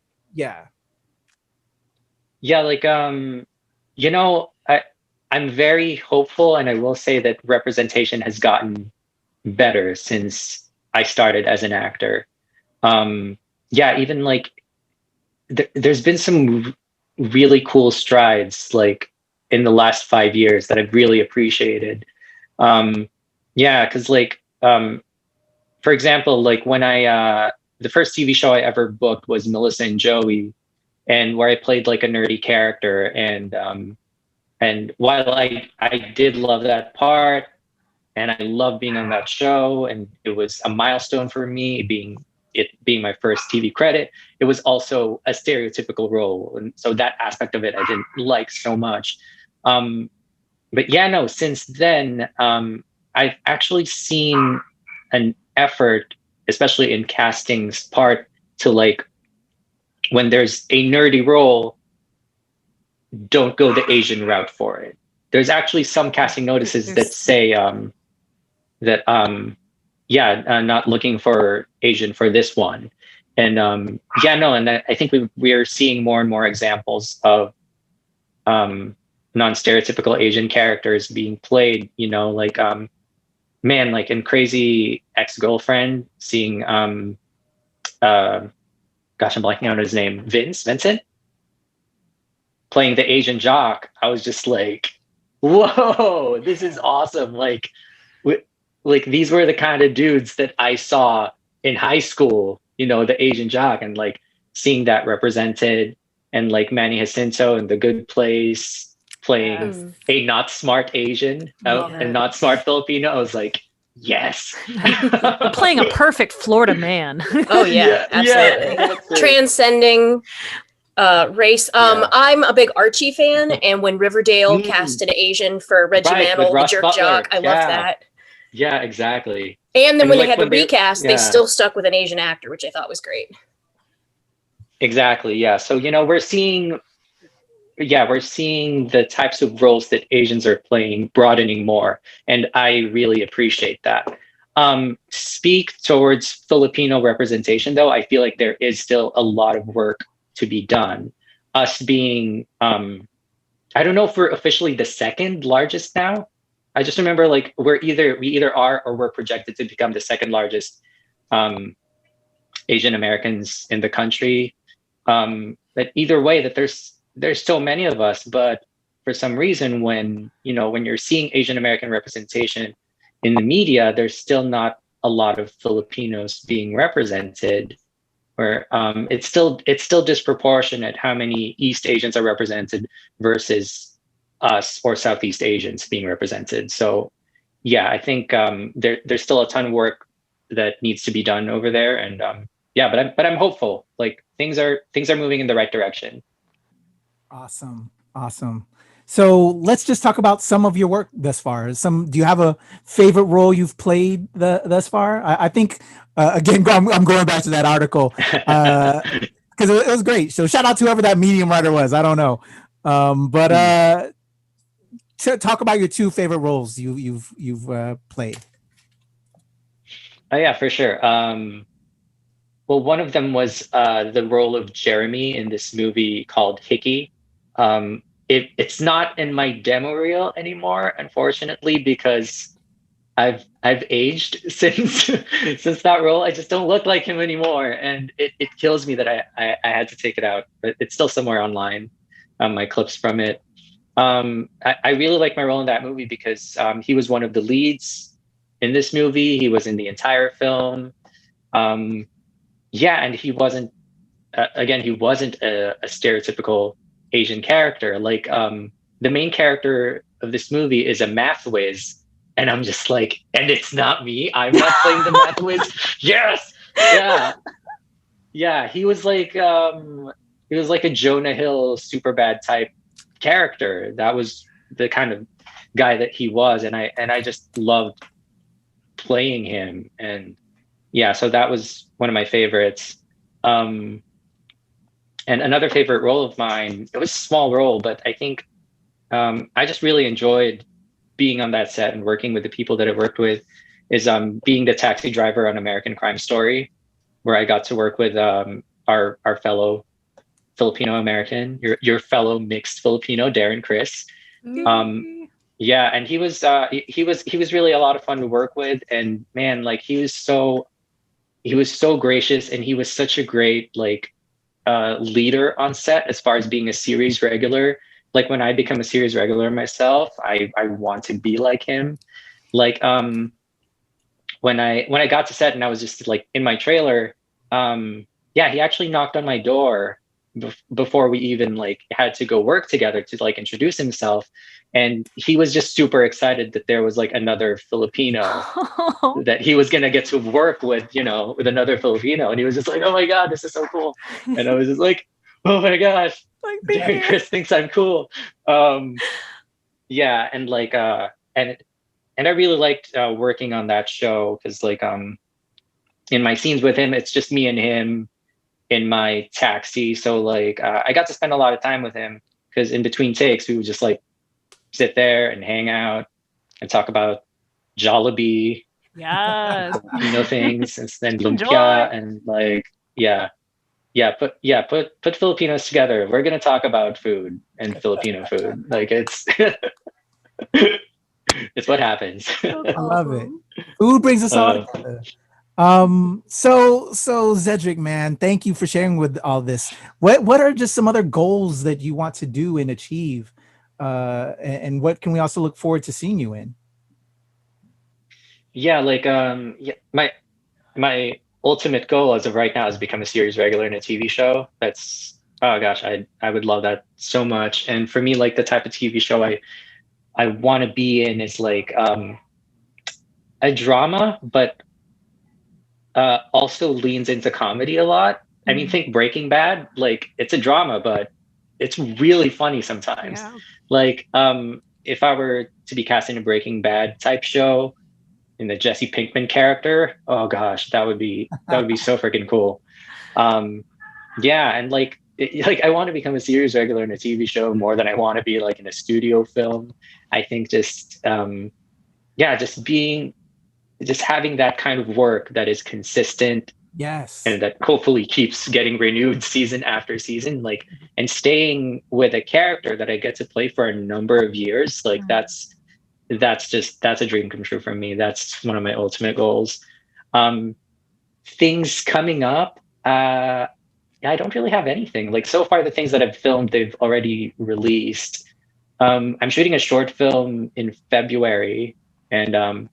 like, I'm very hopeful, and I will say that representation has gotten better since I started as an actor. Yeah, even like there's been some really cool strides like in the last 5 years that I've really appreciated. Yeah, because like for example, like when I the first TV show I ever booked was Melissa and Joey, and where I played like a nerdy character, and while I did love that part, and I loved being on that show, and it was a milestone for me being my first TV credit. It was also a stereotypical role, and so that aspect of it I didn't like so much. But yeah, no, since then, I've actually seen an effort, especially in casting's part, to like when there's a nerdy role, don't go the Asian route for it. There's actually some casting notices that say not looking for Asian for this one. And and I think we're seeing more and more examples of non-stereotypical Asian characters being played, like like in Crazy Ex-Girlfriend, seeing gosh, I'm blanking on his name, Vincent, playing the Asian jock. I was just like, whoa, this is awesome. Like these were the kind of dudes that I saw in high school, the Asian jock, and like seeing that represented, and like Manny Jacinto in The Good Place playing a not smart Asian, a not smart Filipino. I was like, yes. Playing a perfect Florida man. Oh yeah, absolutely. Transcending race. I'm a big Archie fan, and when Riverdale cast an Asian for Reggie Mantle, the jerk jock, I love that. Yeah, exactly. And then when they had to recast, they still stuck with an Asian actor, which I thought was great. Exactly. Yeah. So, we're seeing the types of roles that Asians are playing broadening more. And I really appreciate that. Speak towards Filipino representation, though, I feel like there is still a lot of work to be done. Us being, I don't know if we're officially the second largest now. I just remember like we either are or we're projected to become the second largest Asian Americans in the country. But either way, that there's so many of us, but for some reason when you're seeing Asian American representation in the media, there's still not a lot of Filipinos being represented, where it's still disproportionate how many East Asians are represented versus us or Southeast Asians being represented. So yeah, I think there's still a ton of work that needs to be done over there, and but I'm hopeful. Like things are moving in the right direction. Awesome. So let's just talk about some of your work thus far. Do you have a favorite role you've played thus far? I think again, I'm going back to that article because it was great. So shout out to whoever that Medium writer was. I don't know, but to talk about your two favorite roles you've played. Oh yeah, for sure. Well, one of them was the role of Jeremy in this movie called Hickey. It's not in my demo reel anymore, unfortunately, because I've aged since that role. I just don't look like him anymore, and it kills me that I had to take it out. But it's still somewhere online, my clips from it. I really like my role in that movie because he was one of the leads in this movie. He was in the entire film. And he wasn't a stereotypical Asian character. Like the main character of this movie is a math whiz, and I'm just like, and it's not me. I'm not playing the math whiz. Yes, yeah. He was like a Jonah Hill Superbad type character. That was the kind of guy that he was, and I just loved playing him. And yeah, so that was one of my favorites. And another favorite role of mine, it was a small role, but I think I just really enjoyed being on that set and working with the people that I worked with, is being the taxi driver on American Crime Story, where I got to work with our fellow Filipino American, your fellow mixed Filipino, Darren Criss. And he was really a lot of fun to work with, and man, like he was so he was so gracious, and he was such a great like leader on set as far as being a series regular. Like when I become a series regular myself, I want to be like him. Like when I got to set and I was just like in my trailer, yeah, he actually knocked on my door before we even like had to go work together to like introduce himself, and he was just super excited that there was like another Filipino that he was gonna get to work with, you know, with another Filipino, and he was just like, oh my god, this is so cool. And I was just like, oh my gosh, like Darren Criss thinks I'm cool. Yeah, and like and I really liked working on that show because like in my scenes with him, it's just me and him in my taxi. So like I got to spend a lot of time with him because in between takes we would just like sit there and hang out and talk about Jollibee, Filipino things, and then lumpia, and like put Filipinos together. We're gonna talk about food and Filipino food. Like it's it's what happens. I love it. Food brings us all together. So Zedrick, man, thank you for sharing with all this. What are just some other goals that you want to do and achieve? And what can we also look forward to seeing you in? Yeah, like my ultimate goal as of right now is to become a series regular in a TV show. That's, oh gosh, I would love that so much. And for me, like the type of TV show I want to be in is like a drama, but also leans into comedy a lot. I mean, think Breaking Bad, like it's a drama, but it's really funny sometimes. Yeah. Like if I were to be cast in a Breaking Bad type show in the Jesse Pinkman character, oh gosh, that would be so freaking cool. Yeah, and like I want to become a series regular in a TV show more than I want to be like in a studio film. I think just just having that kind of work that is consistent, yes, and that hopefully keeps getting renewed season after season, like, and staying with a character that I get to play for a number of years, like that's a dream come true for me. That's one of my ultimate goals. Things coming up, I don't really have anything. Like so far, the things that I've filmed, they've already released. I'm shooting a short film in February, and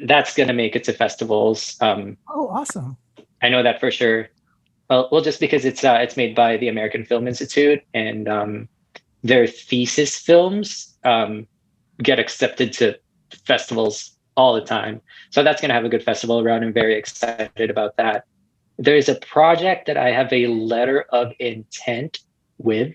that's gonna make it to festivals. Oh, awesome! I know that for sure. Well, just because it's made by the American Film Institute, and their thesis films get accepted to festivals all the time. So that's gonna have a good festival around. I'm very excited about that. There's a project that I have a letter of intent with,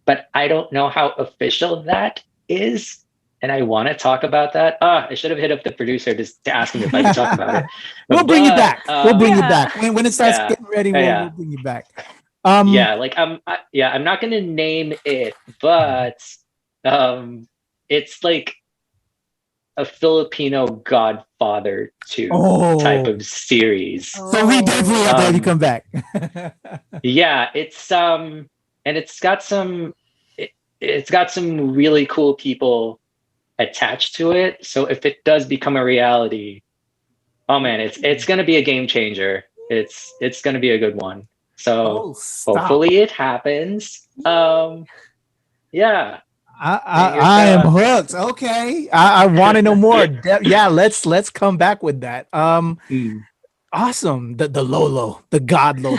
but I don't know how official that is. And I want to talk about that. I should have hit up the producer to ask him if I can talk about it. We'll bring you back. We'll bring you back. When it starts getting ready, we'll bring you back. Yeah, like I'm not going to name it, but it's like a Filipino Godfather 2 type of series. So we definitely have to have you come back. Yeah, it's and it's got some really cool people attached to it. So if it does become a reality, oh man, it's gonna be a game changer. It's gonna be a good one. So hopefully it happens. Yeah. I am hooked. Okay. I want to know more. Yeah, let's come back with that. Awesome. The Lolo, the God Lolo.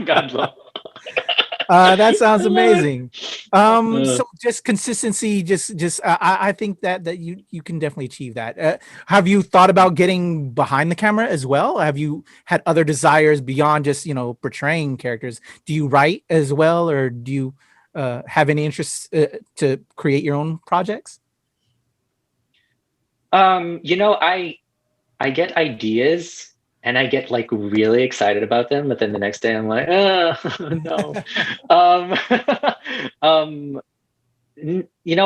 God Lolo. That sounds amazing. So just consistency, I think that you can definitely achieve that. Have you thought about getting behind the camera as well? Have you had other desires beyond just, portraying characters? Do you write as well, or do you have any interest to create your own projects? I get ideas and I get like really excited about them, but then the next day I'm like, oh no.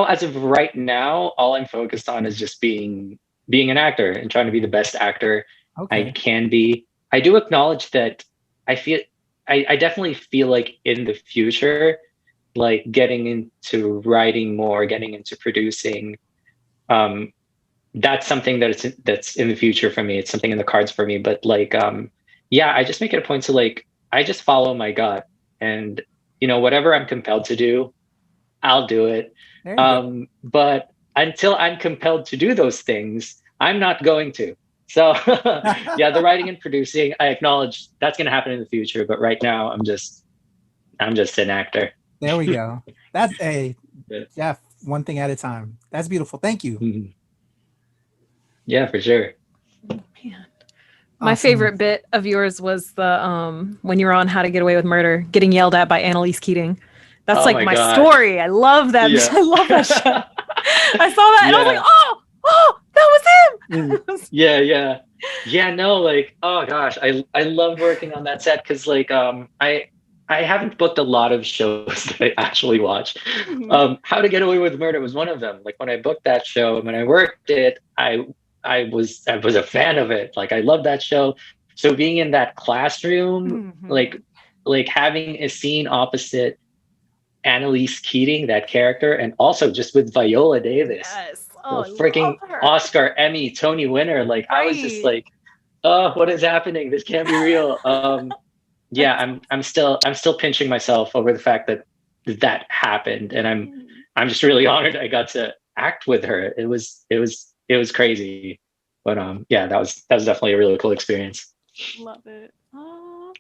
As of right now, all I'm focused on is just being an actor and trying to be the best actor I can be. I do acknowledge that I definitely feel like in the future, like getting into writing more, getting into producing, that's something that's in the future for me. It's something in the cards for me. But like, yeah, I just make it a point to like, I just follow my gut, and whatever I'm compelled to do, I'll do it. There you go. But until I'm compelled to do those things, I'm not going to. So yeah, the writing and producing, I acknowledge that's going to happen in the future. But right now, I'm just an actor. There we go. That's Jeff, one thing at a time. That's beautiful. Thank you. Mm-hmm. Yeah, for sure. My Awesome. favorite bit of yours was the when you were on How to Get Away with Murder, getting yelled at by Annalise Keating. That's Oh like my my God. story. I love that. Yeah. I love that show. I saw that and I was Yeah. like, oh, that was him. Yeah, no, like, oh gosh, I loved working on that set because like I haven't booked a lot of shows that I actually watch. How to Get Away with Murder was one of them. Like when I booked that show and when I worked it, I was a fan of it. Like I love that show. So being in that classroom, like having a scene opposite Annalise Keating, that character, and also just with Viola Davis, freaking Oscar, Emmy, Tony winner. Like I was just like, oh, what is happening? This can't be real. Yeah, I'm still pinching myself over the fact that happened, and I'm just really honored I got to act with her. It was crazy, but yeah, that was definitely a really cool experience. Love it. Oh,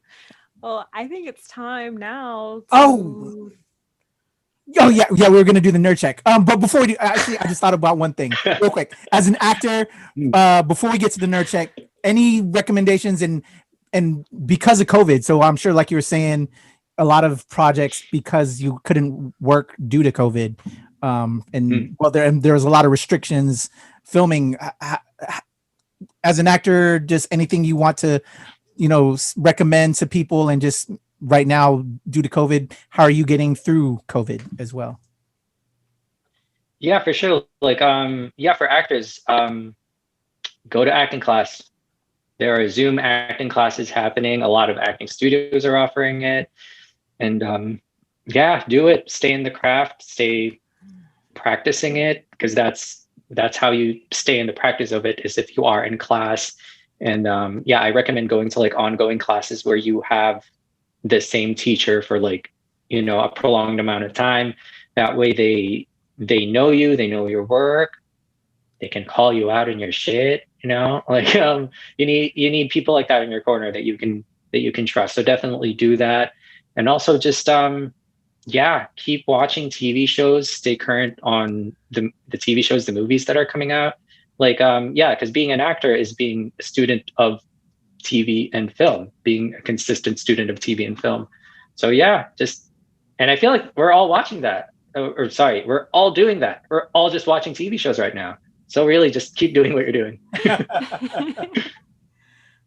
well, I think it's time now. Oh yeah, we were gonna do the nerd check. But before we do, actually, I just thought about one thing real quick. As an actor, before we get to the nerd check, any recommendations and because of COVID, so I'm sure, like you were saying, a lot of projects because you couldn't work due to COVID, well, there was a lot of restrictions filming. As an actor, just anything you want to, recommend to people, and just right now due to COVID, how are you getting through COVID as well? Yeah, for sure. Like, yeah, for actors, go to acting class. There are Zoom acting classes happening. A lot of acting studios are offering it. And yeah, do it. Stay in the craft, stay practicing it, because that's how you stay in the practice of it, is if you are in class. And yeah, I recommend going to like ongoing classes where you have the same teacher for like, a prolonged amount of time. That way they know you, they know your work, they can call you out in your shit, like you need people like that in your corner that you can trust. So definitely do that. And also just yeah, keep watching TV shows, stay current on the TV shows, the movies that are coming out. Like yeah, because being an actor is being a student of TV and film, being a consistent student of TV and film. So yeah, and I feel like we're all watching that. Or sorry, we're all doing that. We're all just watching TV shows right now. So really just keep doing what you're doing.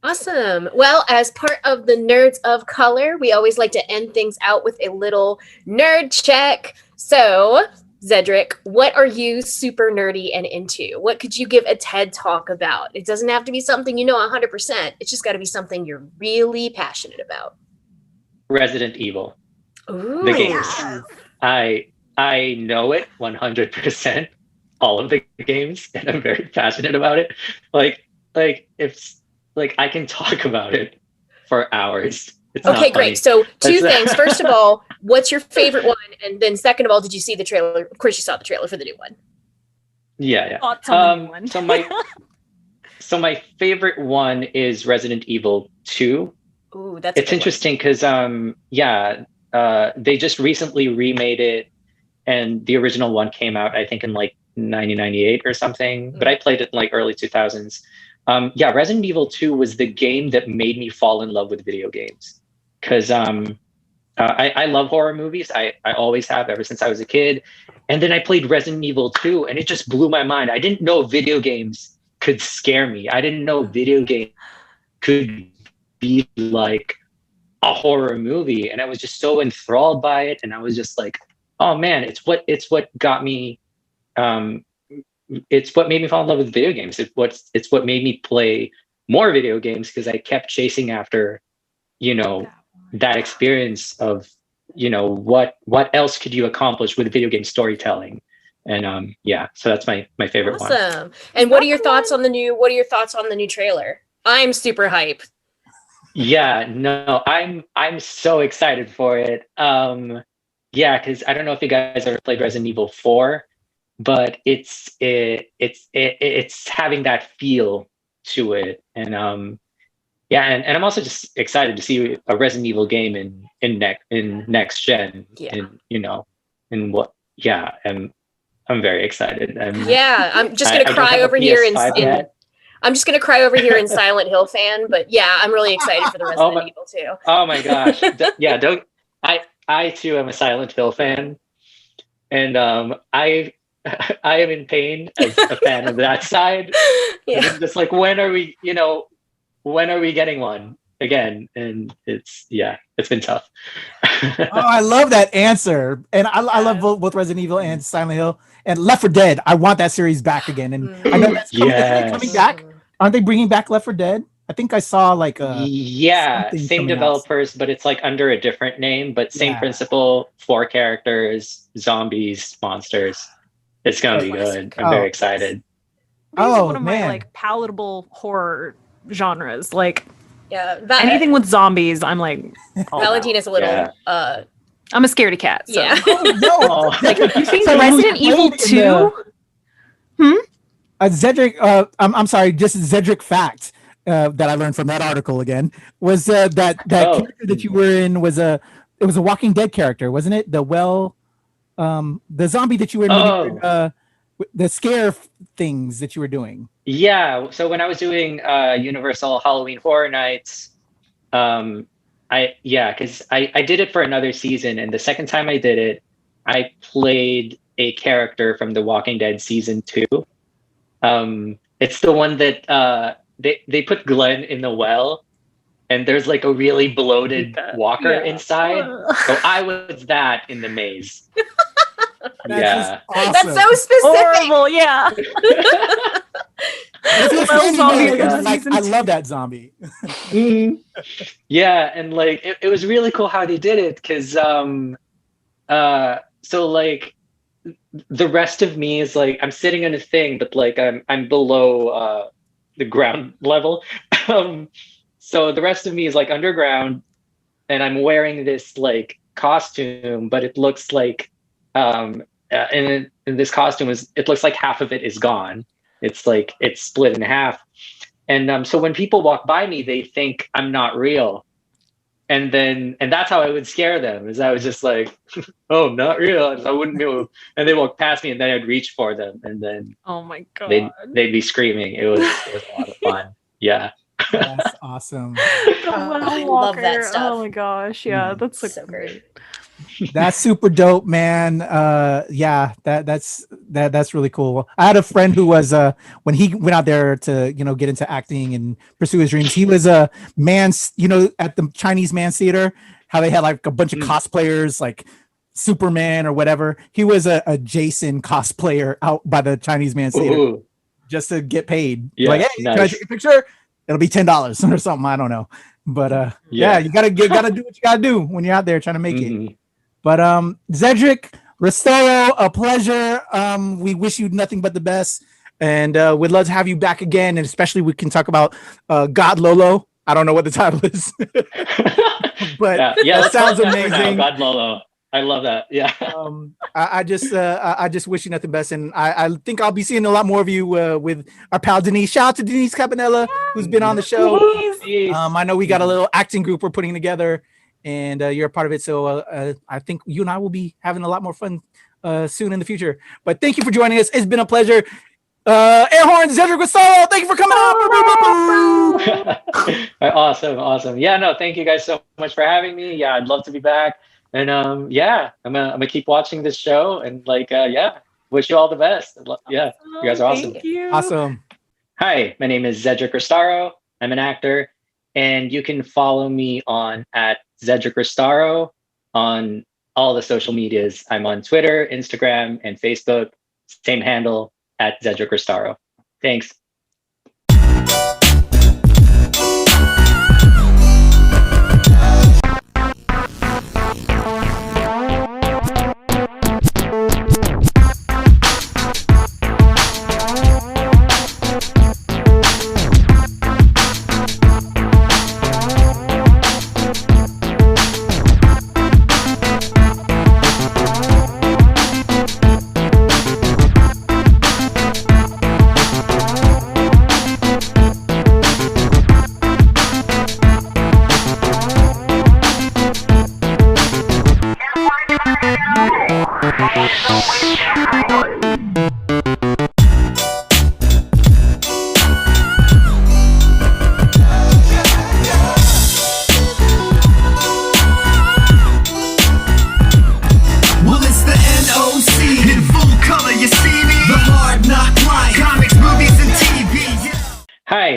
Awesome. Well, as part of the Nerds of Color, we always like to end things out with a little nerd check. So, Zedrick, what are you super nerdy and into? What could you give a TED talk about? It doesn't have to be something 100%. It's just got to be something you're really passionate about. Resident Evil. Ooh, the games. I know it 100%. All of the games, and I'm very passionate about it. Like if I can talk about it for hours. Okay, great. So two things. First of all, what's your favorite one? And then second of all, did you see the trailer? Of course you saw the trailer for the new one. Yeah. Thoughts on the new one. So my favorite one is Resident Evil 2. Ooh, that's it's interesting because they just recently remade it, and the original one came out, I think, in like 1998 or something, but I played it in like early 2000s. Yeah, Resident Evil 2 was the game that made me fall in love with video games, because I love horror movies. I always have, ever since I was a kid. And then I played Resident Evil 2 and it just blew my mind. I didn't know video games could scare me. I didn't know video games could be like a horror movie, and I was just so enthralled by it. And I was just like, oh man, it's what got me. It's what made me fall in love with video games. It's what made me play more video games, because I kept chasing after, that experience of, what else could you accomplish with video game storytelling? And yeah, so that's my favorite one. Awesome. And what are your thoughts on the new trailer? I'm super hype. Yeah, no, I'm so excited for it. Yeah, because I don't know if you guys ever played Resident Evil 4, but it's having that feel to it. And yeah, and I'm also just excited to see a Resident Evil game in next gen. Yeah. And I'm very excited. I'm just gonna cry over here I'm just gonna cry over here in Silent Hill fan, but yeah, I'm really excited for the Resident Evil too. Oh my gosh. Yeah, I too am a Silent Hill fan. And I am in pain as a fan of that side. Yeah. And I'm just like, when are we getting one again? And it's been tough. Oh, I love that answer. And I love both Resident Evil and Silent Hill. And Left 4 Dead, I want that series back again. And I know that's coming back. Aren't they bringing back Left 4 Dead? I think I saw like same developers, but it's like under a different name, but same principle, 4 characters, zombies, monsters. It's gonna be good. I'm very excited. This is one of my like palatable horror genres. Like anything with zombies, I'm like Valentina's a little I'm a scaredy cat. So. Yeah. No. Like you think Resident Evil 2? Zedrick, I'm sorry, just Zedrick fact that I learned from that article again was that character that you were in was it was a Walking Dead character, wasn't it? The zombie that you were in, the scare things that you were doing. Yeah, so when I was doing Universal Halloween Horror Nights, because I did it for another season, and the second time I did it, I played a character from The Walking Dead season 2. It's the one that they put Glenn in the well, and there's like a really bloated walker inside. So I was that in the maze. That's awesome. That's so specific. Horrible, yeah. I love that zombie. Yeah, and like it was really cool how they did it, because so like the rest of me is like I'm sitting in a thing, but like I'm below the ground level. So the rest of me is like underground, and I'm wearing this like costume, but it looks like and this costume it looks like half of it is gone. It's like it's split in half. And so when people walk by me, they think I'm not real. And that's how I would scare them, is I was just like, oh, not real. And I wouldn't move. And they walk past me, and then I'd reach for them. And then oh my God, they'd be screaming. It was a lot of fun. Yeah. That's awesome. I love that stuff. Oh my gosh. Yeah, that's so great. That's super dope, man. Yeah, that's really cool. I had a friend who was when he went out there to get into acting and pursue his dreams, he was a man, at the Chinese Man's Theater, how they had like a bunch of cosplayers like Superman or whatever. He was a Jason cosplayer out by the Chinese Man's Theater just to get paid. Yeah, like, hey, can I take a picture? It'll be $10 or something. I don't know. But yeah, you gotta do what you gotta do when you're out there trying to make it. But Zedrick Restauro, a pleasure. We wish you nothing but the best, and we'd love to have you back again. And especially we can talk about God Lolo. I don't know what the title is, but that sounds amazing. God Lolo, I love that. Yeah. I just wish you nothing best, and I think I'll be seeing a lot more of you with our pal Denise. Shout out to Denise Cabanella, who's been on the show. I know we got a little acting group we're putting together, and you're a part of it. So I think you and I will be having a lot more fun soon in the future. But thank you for joining us. It's been a pleasure. Air horns, Zedrick Restauro. Thank you for coming on. Awesome. Yeah, no, thank you guys so much for having me. Yeah, I'd love to be back. And I'm gonna keep watching this show, and wish you all the best. Yeah, you guys are awesome. Thank you. Awesome. Hi, my name is Zedrick Restauro. I'm an actor, and you can follow me at Zedrick Restauro on all the social medias. I'm on Twitter, Instagram, and Facebook. Same handle, at Zedrick Restauro. Thanks.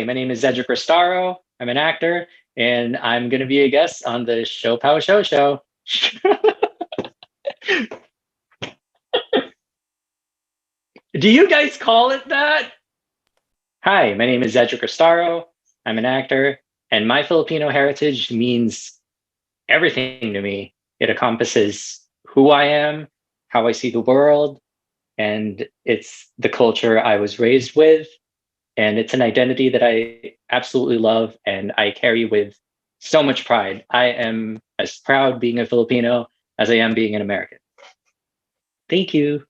Hi, my name is Zedrick Restauro. I'm an actor, and I'm going to be a guest on the ShoPowSho show. Do you guys call it that? Hi, my name is Zedrick Restauro. I'm an actor, and my Filipino heritage means everything to me. It encompasses who I am, how I see the world, and it's the culture I was raised with. And it's an identity that I absolutely love and I carry with so much pride. I am as proud being a Filipino as I am being an American. Thank you.